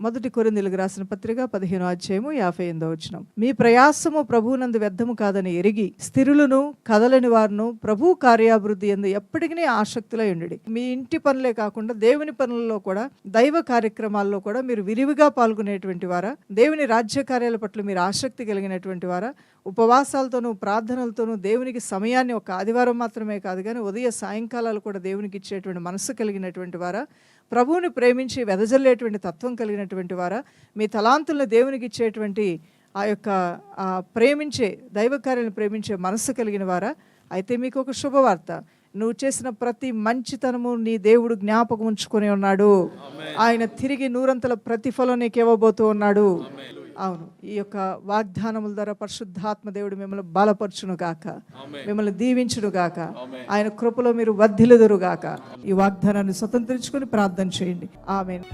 మొదటి కొరింథీయులకు రాసిన పత్రిక 15:58. మీ ప్రయాసము ప్రభువునందు వ్యర్థము కాదని ఎరిగి స్థిరులను కదలని వారును ప్రభు కార్యాభివృద్ధి యందు ఎప్పటికీ ఆసక్తిలో ఉండుడి. మీ ఇంటి పనులే కాకుండా దేవుని పనులలో కూడా, దైవ కార్యక్రమాల్లో కూడా మీరు విరివిగా పాల్గొనేటువంటి వారా, దేవుని రాజ్య కార్యాల పట్ల మీరు ఆసక్తి కలిగినటువంటి వారా, ఉపవాసాలతోనూ ప్రార్థనలతోనూ దేవునికి సమయాన్ని ఒక ఆదివారం మాత్రమే కాదు కానీ ఉదయ సాయంకాలాలు కూడా దేవునికి ఇచ్చేటువంటి మనసు కలిగినటువంటి వారా, ప్రభువుని ప్రేమించి వెదజల్లేటువంటి తత్వం కలిగినటువంటి వారా, మీ తలాంతులను దేవునికి ఇచ్చేటువంటి ఆ యొక్క ప్రేమించే దైవకార్యాలను ప్రేమించే మనస్సు కలిగిన వారా, అయితే మీకు ఒక శుభవార్త. నువ్వు చేసిన ప్రతి మంచితనము నీ దేవుడు జ్ఞాపకం ఉంచుకొని ఉన్నాడు. ఆయన తిరిగి 100 ప్రతిఫలం నీకు ఇవ్వబోతూ ఉన్నాడు. అవును, ఈ యొక్క వాగ్దానముల ద్వారా పరిశుద్ధాత్మ దేవుడు మిమ్మల్ని బలపరచును గాక, మిమ్మల్ని దీవించును గాక, ఆయన కృపలో మీరు వర్ధిల్లుదురు గాక. ఈ వాగ్దానాన్ని స్వతంత్రించుకొని ప్రార్థన చేయండి. ఆమేన్.